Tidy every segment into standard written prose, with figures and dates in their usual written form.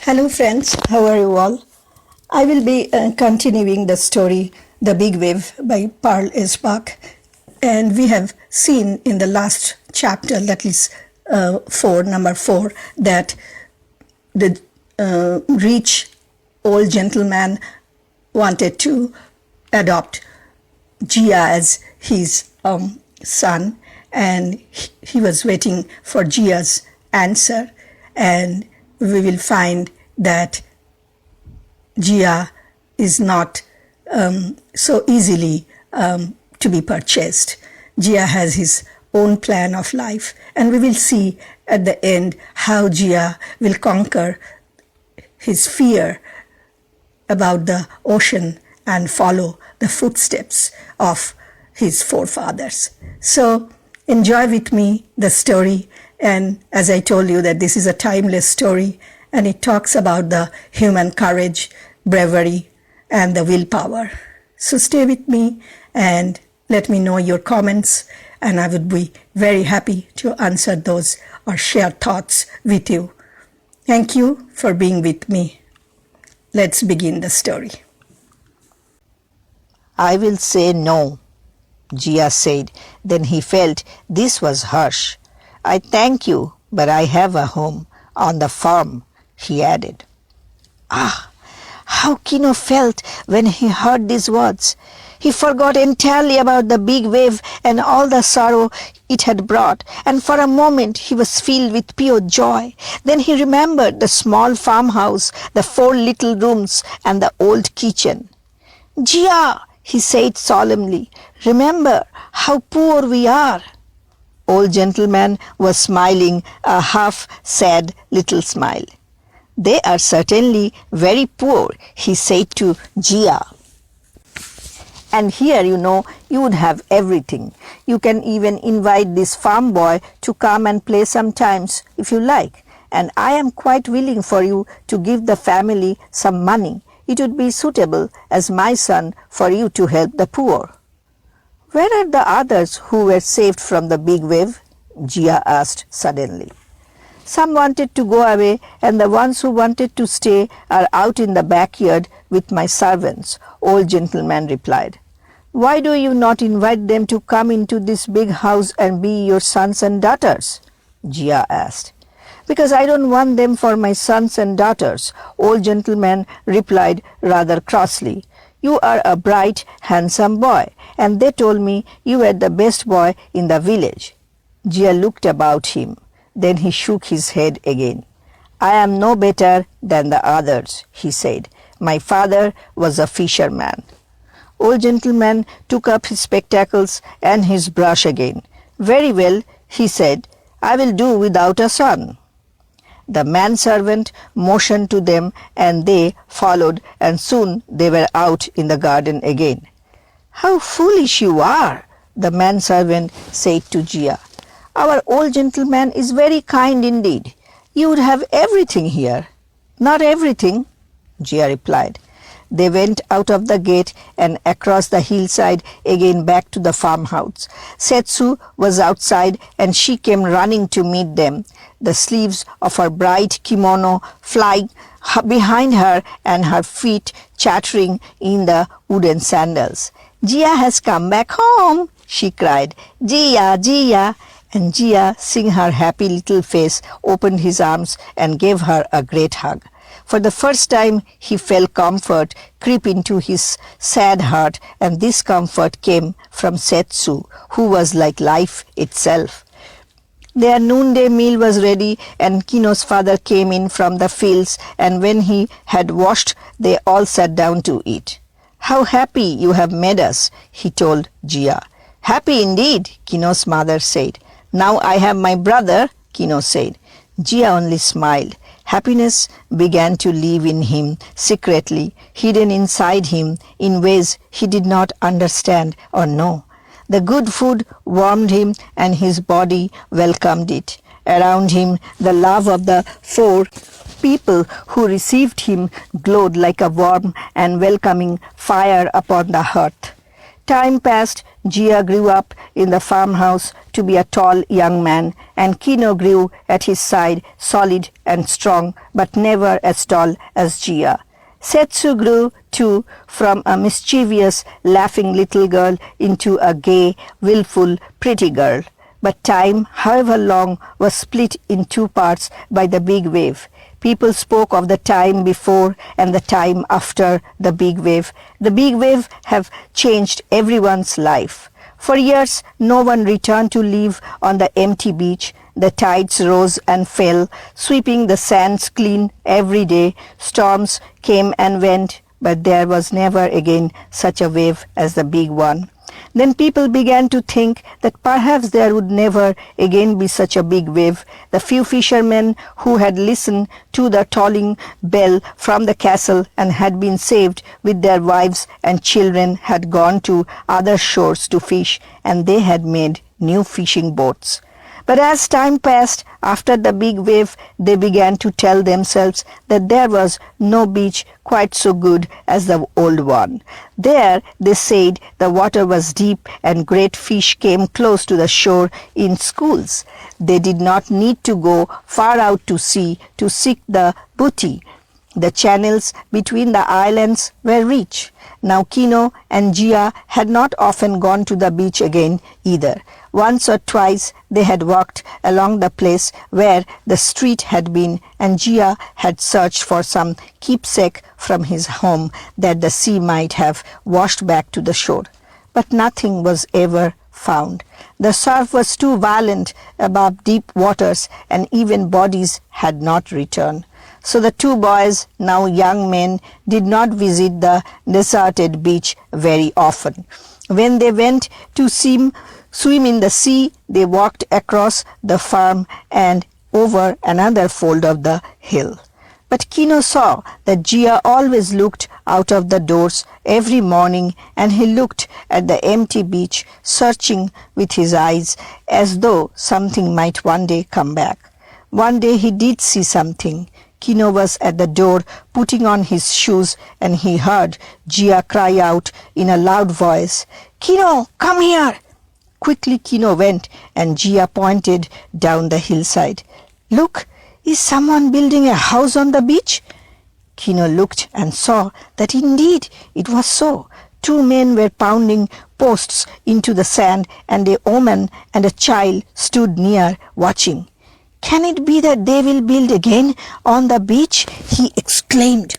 Hello friends, how are you all? I will be continuing the story The Big Wave by Pearl S. Buck, and we have seen in the last chapter, that is number 4, that the rich old gentleman wanted to adopt Jiya as his son, and he was waiting for Jiya's answer, and we will find that Jiya is not so easily to be purchased. Jiya has his own plan of life, and we will see at the end how Jiya will conquer his fear about the ocean and follow the footsteps of his forefathers. So enjoy with me the story, and as I told you that this is a timeless story, and it talks about the human courage, bravery, and the willpower. So stay with me and let me know your comments, and I would be very happy to answer those or share thoughts with you. Thank you for being with me. Let's begin the story. "I will say no," Jiya said. Then he felt this was harsh. "I thank you, but I have a home on the farm," he added. Ah, how Kino felt when he heard these words. He forgot entirely about the big wave and all the sorrow it had brought, and for a moment he was filled with pure joy. Then he remembered the small farmhouse, the 4 little rooms, and the old kitchen. "Jiya," he said solemnly, "remember how poor we are." Old gentleman was smiling a half-sad little smile. "They are certainly very poor," he said to Jiya. "And here, you would have everything. You can even invite this farm boy to come and play sometimes if you like. And I am quite willing for you to give the family some money. It would be suitable as my son for you to help the poor." "Where are the others who were saved from the big wave?" Jiya asked suddenly. "Some wanted to go away, and the ones who wanted to stay are out in the backyard with my servants," old gentleman replied. "Why do you not invite them to come into this big house and be your sons and daughters?" Jiya asked. "Because I don't want them for my sons and daughters," old gentleman replied rather crossly. "You are a bright, handsome boy, and they told me you were the best boy in the village." Jiya looked about him. Then he shook his head again. "I am no better than the others," he said. "My father was a fisherman." Old gentleman took up his spectacles and his brush again. "Very well," he said, "I will do without a son." The manservant motioned to them, and they followed, and soon they were out in the garden again. "How foolish you are," the manservant said to Jiya. "Our old gentleman is very kind indeed. You would have everything here." "Not everything," Jiya replied. They went out of the gate and across the hillside again back to the farmhouse. Setsu was outside, and she came running to meet them, the sleeves of her bright kimono flying behind her and her feet chattering in the wooden sandals. "Jiya has come back home," she cried. "Jiya, Jiya." And Jiya, seeing her happy little face, opened his arms and gave her a great hug. For the first time he felt comfort creep into his sad heart, and this comfort came from Setsu, who was like life itself. Their noonday meal was ready, and Kino's father came in from the fields, and when he had washed, they all sat down to eat. "How happy you have made us," he told Jiya. "Happy indeed," Kino's mother said. "Now I have my brother," Kino said. Jiya only smiled. Happiness began to live in him secretly, hidden inside him in ways he did not understand or know. The good food warmed him, and his body welcomed it. Around him, the love of the 4 people who received him glowed like a warm and welcoming fire upon the hearth. Time passed. Jiya grew up in the farmhouse to be a tall young man, and Kino grew at his side, solid and strong, but never as tall as Jiya. Setsu grew, too, from a mischievous, laughing little girl into a gay, willful, pretty girl. But time, however long, was split in two parts by the big wave. People spoke of the time before and the time after the big wave. The big wave have changed everyone's life. For years, no one returned to live on the empty beach. The tides rose and fell, sweeping the sands clean every day. Storms came and went, but there was never again such a wave as the big one. Then people began to think that perhaps there would never again be such a big wave. The few fishermen who had listened to the tolling bell from the castle and had been saved with their wives and children had gone to other shores to fish, and they had made new fishing boats. But as time passed, after the big wave, they began to tell themselves that there was no beach quite so good as the old one. There, they said, the water was deep and great fish came close to the shore in schools. They did not need to go far out to sea to seek the booty. The channels between the islands were rich. Now Kino and Jiya had not often gone to the beach again either. Once or twice they had walked along the place where the street had been, and Jiya had searched for some keepsake from his home that the sea might have washed back to the shore. But nothing was ever found. The surf was too violent above deep waters, and even bodies had not returned. So the two boys, now young men, did not visit the deserted beach very often. When they went to swim in the sea, they walked across the farm and over another fold of the hill. But Kino saw that Jiya always looked out of the doors every morning, and he looked at the empty beach, searching with his eyes as though something might one day come back. One day he did see something. Kino was at the door putting on his shoes, and he heard Jiya cry out in a loud voice, "Kino, come here!" Quickly Kino went, and Jiya pointed down the hillside. "Look, is someone building a house on the beach?" Kino looked and saw that indeed it was so. Two men were pounding posts into the sand, and a woman and a child stood near watching. "Can it be that they will build again on the beach?" he exclaimed.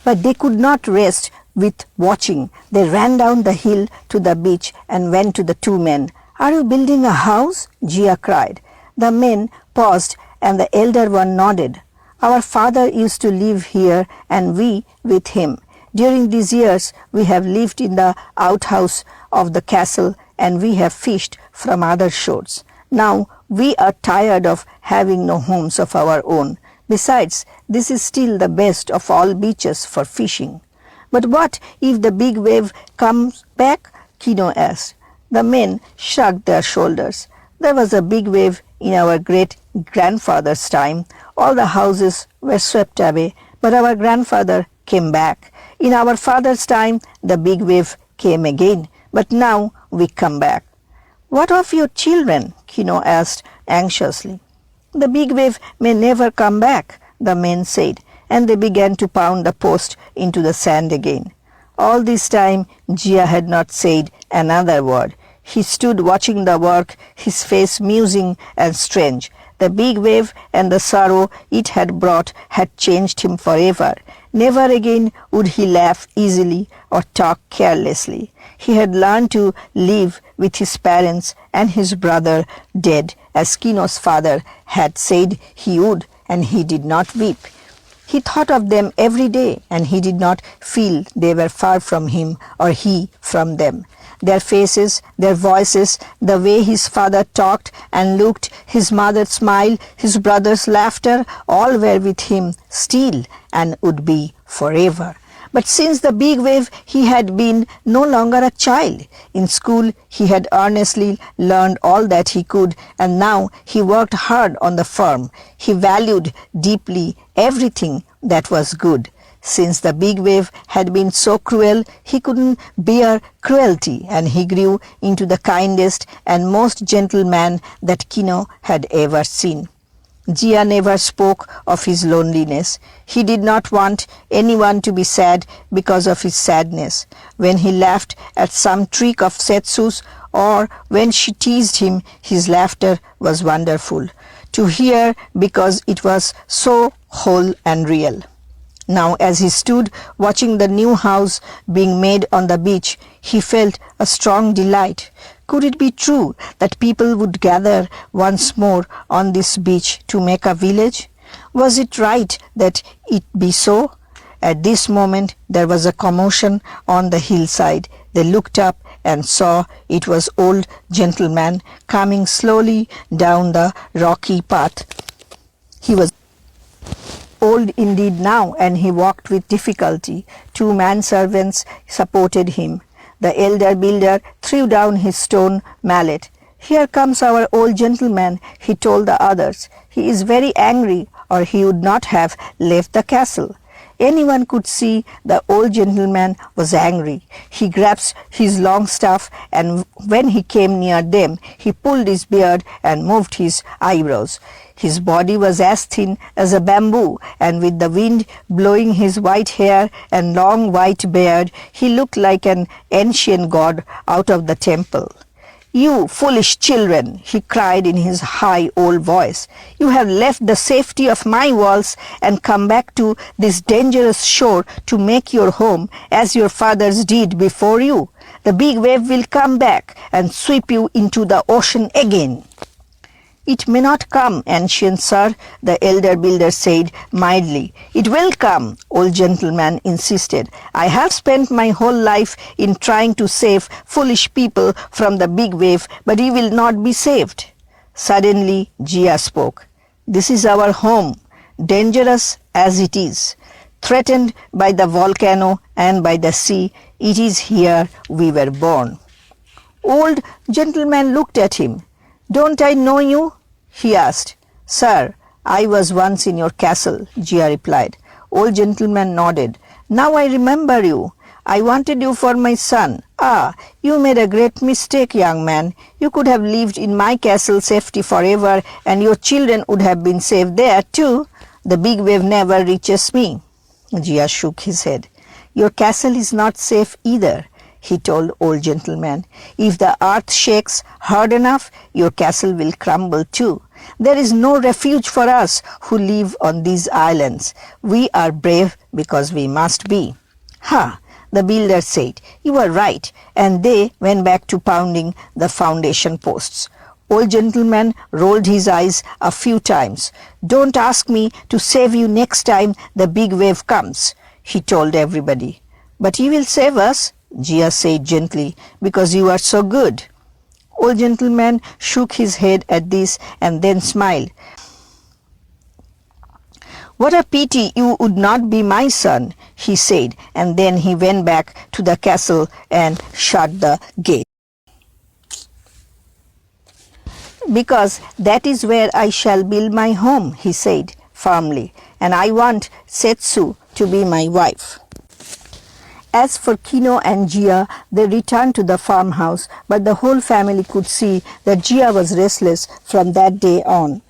But they could not rest with watching. They ran down the hill to the beach and went to the two men. "Are you building a house?" Jiya cried. The men paused, and the elder one nodded. "Our father used to live here, and we with him. During these years we have lived in the outhouse of the castle, and we have fished from other shores. Now we are tired of having no homes of our own. Besides, this is still the best of all beaches for fishing." "But what if the big wave comes back?" Kino asked. The men shrugged their shoulders. "There was a big wave in our great-grandfather's time. All the houses were swept away, but our grandfather came back. In our father's time, the big wave came again, but now we come back." "What of your children?" Kino asked anxiously. "The big wave may never come back," the men said, and they began to pound the post into the sand again. All this time Jiya had not said another word. He stood watching the work, his face musing and strange. The big wave and the sorrow it had brought had changed him forever. Never again would he laugh easily or talk carelessly. He had learned to live with his parents and his brother dead, as Kino's father had said he would, and he did not weep. He thought of them every day, and he did not feel they were far from him or he from them. Their faces, their voices, the way his father talked and looked, his mother's smile, his brother's laughter, all were with him still and would be forever. But since the big wave, he had been no longer a child. In school, he had earnestly learned all that he could, and now he worked hard on the farm. He valued deeply everything that was good. Since the big wave had been so cruel, he couldn't bear cruelty, and he grew into the kindest and most gentle man that Kino had ever seen. Jiya never spoke of his loneliness. He did not want anyone to be sad because of his sadness. When he laughed at some trick of Setsu's or when she teased him, his laughter was wonderful to hear because it was so whole and real. Now, as he stood watching the new house being made on the beach, he felt a strong delight. Could it be true that people would gather once more on this beach to make a village? Was it right that it be so? At this moment there was a commotion on the hillside. They looked up and saw it was old gentleman coming slowly down the rocky path. He was old indeed now, and he walked with difficulty. 2 manservants supported him. The elder builder threw down his stone mallet. "Here comes our old gentleman," he told the others. "He is very angry, or he would not have left the castle." Anyone could see the old gentleman was angry. He grasped his long staff, and when he came near them, he pulled his beard and moved his eyebrows. His body was as thin as a bamboo, and with the wind blowing his white hair and long white beard, he looked like an ancient god out of the temple. "You foolish children," he cried in his high old voice, "you have left the safety of my walls and come back to this dangerous shore to make your home as your fathers did before you. The big wave will come back and sweep you into the ocean again." "It may not come, ancient sir," the elder builder said mildly. "It will come," old gentleman insisted. "I have spent my whole life in trying to save foolish people from the big wave, but you will not be saved." Suddenly Jiya spoke. "This is our home, dangerous as it is. Threatened by the volcano and by the sea, it is here we were born." Old gentleman looked at him. "Don't I know you?" he asked. "Sir, I was once in your castle," Jiya replied. Old gentleman nodded. "Now I remember you. I wanted you for my son. Ah, you made a great mistake, young man. You could have lived in my castle safety forever, and your children would have been safe there too. The big wave never reaches me." Jiya shook his head. "Your castle is not safe either," he told old gentleman. "If the earth shakes hard enough, your castle will crumble too. There is no refuge for us who live on these islands. We are brave because we must be." "Ha!" the builder said. "You are right," and they went back to pounding the foundation posts. Old gentleman rolled his eyes a few times. "Don't ask me to save you next time the big wave comes," he told everybody. "But you will save us," Jiya said gently, "because you are so good." Old gentleman shook his head at this and then smiled. "What a pity you would not be my son," he said, and then he went back to the castle and shut the gate. "Because that is where I shall build my home," he said firmly, "and I want Setsu to be my wife." As for Kino and Jiya, they returned to the farmhouse, but the whole family could see that Jiya was restless from that day on.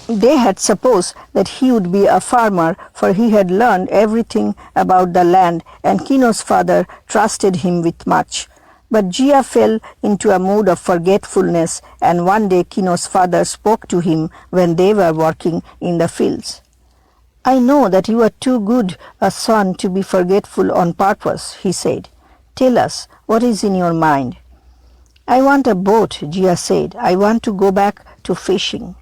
They had supposed that he would be a farmer, for he had learned everything about the land, and Kino's father trusted him with much. But Jiya fell into a mood of forgetfulness, and one day Kino's father spoke to him when they were working in the fields. "I know that you are too good a son to be forgetful on purpose," he said. "Tell us, what is in your mind?" "I want a boat," Jiya said. "I want to go back to fishing."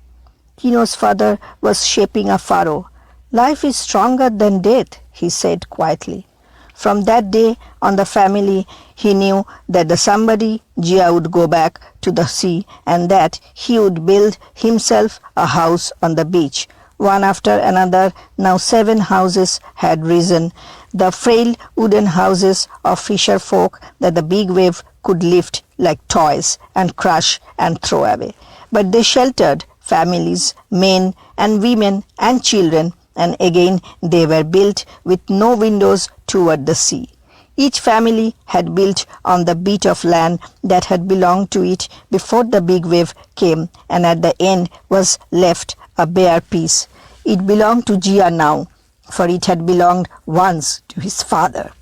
Kino's father was shaping a furrow. "Life is stronger than death," he said quietly. From that day on, the family he knew that the somebody Jiya would go back to the sea, and that he would build himself a house on the beach. One after another, now 7 houses had risen, the frail wooden houses of fisher folk that the big wave could lift like toys and crush and throw away. But they sheltered families, men and women and children, and again they were built with no windows toward the sea. Each family had built on the bit of land that had belonged to it before the big wave came, and at the end was left a bare piece. It belonged to Jiya now, for it had belonged once to his father.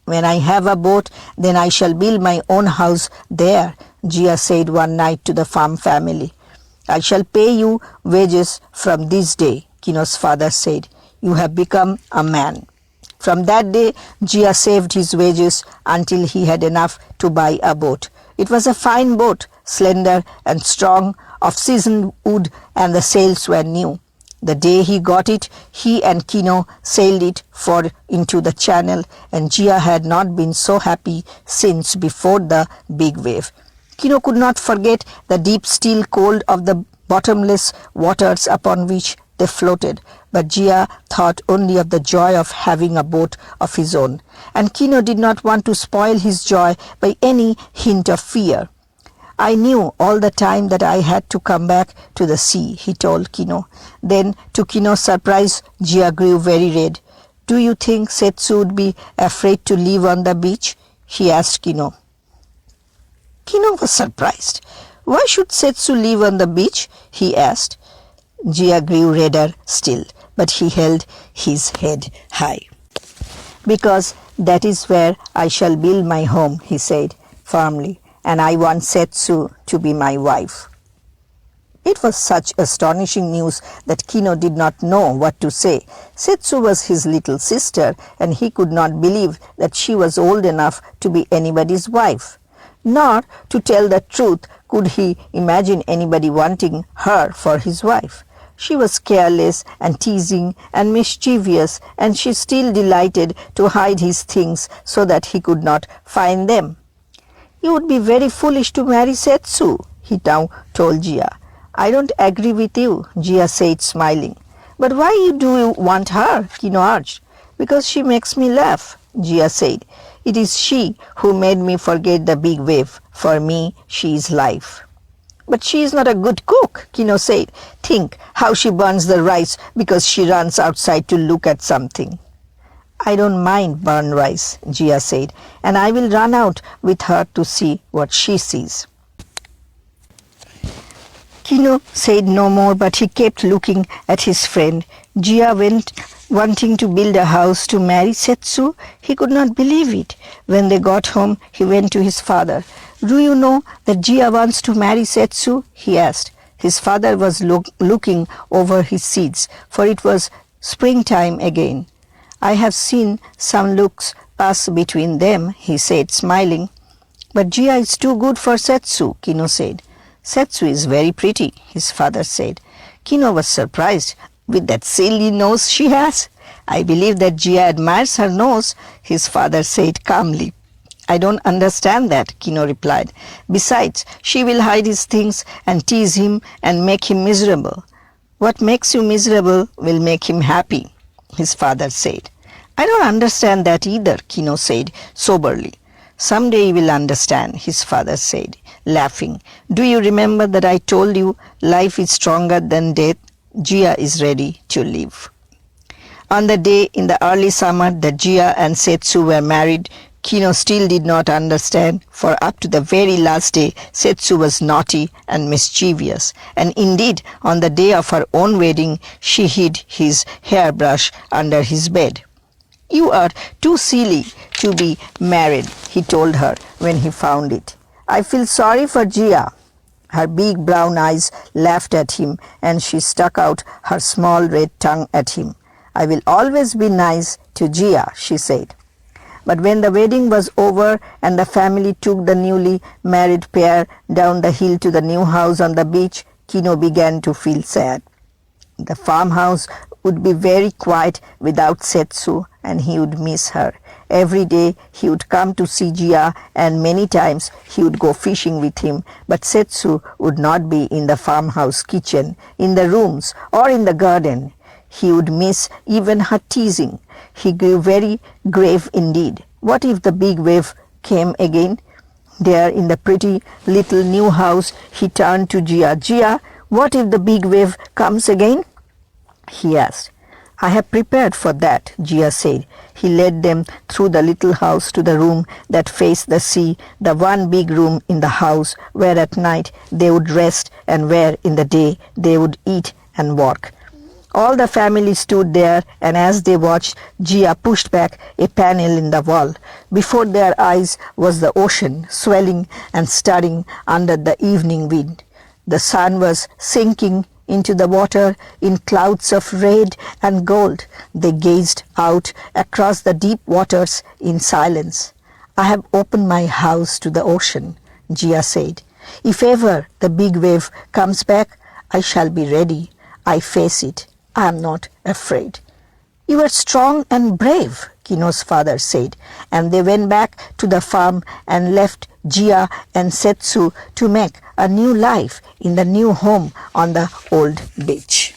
"When I have a boat, then I shall build my own house there," Jiya said one night to the farm family. "I shall pay you wages from this day," Kino's father said. "You have become a man." From that day, Jiya saved his wages until he had enough to buy a boat. It was a fine boat, slender and strong, of seasoned wood, and the sails were new. The day he got it, he and Kino sailed it for into the channel, and Jiya had not been so happy since before the big wave. Kino could not forget the deep still cold of the bottomless waters upon which they floated, but Jiya thought only of the joy of having a boat of his own, and Kino did not want to spoil his joy by any hint of fear. "I knew all the time that I had to come back to the sea," he told Kino. Then, to Kino's surprise, Jiya grew very red. "Do you think Setsu would be afraid to live on the beach?" he asked Kino. Kino was surprised. "Why should Setsu live on the beach?" he asked. Jiya grew redder still, but he held his head high. "Because that is where I shall build my home," he said firmly, "and I want Setsu to be my wife." It was such astonishing news that Kino did not know what to say. Setsu was his little sister, and he could not believe that she was old enough to be anybody's wife. Nor, to tell the truth, could he imagine anybody wanting her for his wife. She was careless and teasing and mischievous, and she still delighted to hide his things so that he could not find them. "You would be very foolish to marry Setsu," he now told Jiya. "I don't agree with you," Jiya said, smiling. "But why do you want her?" Kino urged. "Because she makes me laugh," Jiya said. "It is she who made me forget the big wave. For me, she is life." "But she is not a good cook," Kino said. "Think how she burns the rice because she runs outside to look at something." "I don't mind burned rice," Jiya said, "and I will run out with her to see what she sees." Kino said no more, but he kept looking at his friend. Jiya went wanting to build a house to marry Setsu. He could not believe it. When they got home, he went to his father. "Do you know that Jiya wants to marry Setsu?" he asked. His father was looking over his seeds, for it was springtime again. "I have seen some looks pass between them," he said, smiling. "But Jiya is too good for Setsu," Kino said. "Setsu is very pretty," his father said. Kino was surprised. "With that silly nose she has?" "I believe that Jiya admires her nose," his father said calmly. "I don't understand that," Kino replied. "Besides, she will hide his things and tease him and make him miserable." "What makes you miserable will make him happy," his father said. "I don't understand that either," Kino said soberly. "Someday you will understand," his father said, laughing. "Do you remember that I told you life is stronger than death? Jiya is ready to live." On the day in the early summer that Jiya and Setsu were married, Kino still did not understand, for up to the very last day Setsu was naughty and mischievous, and indeed on the day of her own wedding she hid his hairbrush under his bed. "You are too silly to be married," he told her when he found it. "I feel sorry for Jiya." Her big brown eyes laughed at him, and she stuck out her small red tongue at him. "I will always be nice to Jiya," she said. But when the wedding was over and the family took the newly married pair down the hill to the new house on the beach, Kino began to feel sad. The farmhouse would be very quiet without Setsu, and he would miss her. Every day he would come to see Jiya, and many times he would go fishing with him, but Setsu would not be in the farmhouse kitchen, in the rooms, or in the garden. He would miss even her teasing. He grew very grave indeed. What if the big wave came again? There in the pretty little new house he turned to Jiya. "Jiya, what if the big wave comes again?" he asked. I have prepared for that, Jiya said. He led them through the little house to the room that faced the sea, the one big room in the house where at night they would rest and where in the day they would eat and work. All the family stood there, and as they watched, Jiya pushed back a panel in the wall. Before their eyes was the ocean, swelling and stirring under the evening wind. The sun was sinking into the water in clouds of red and gold. They gazed out across the deep waters in silence. I have opened my house to the ocean, Jiya said. If ever the big wave comes back, I shall be ready. I face it. I am not afraid. You are strong and brave, Kino's father said, and they went back to the farm and left Jiya and Setsu to make a new life in the new home on the old beach.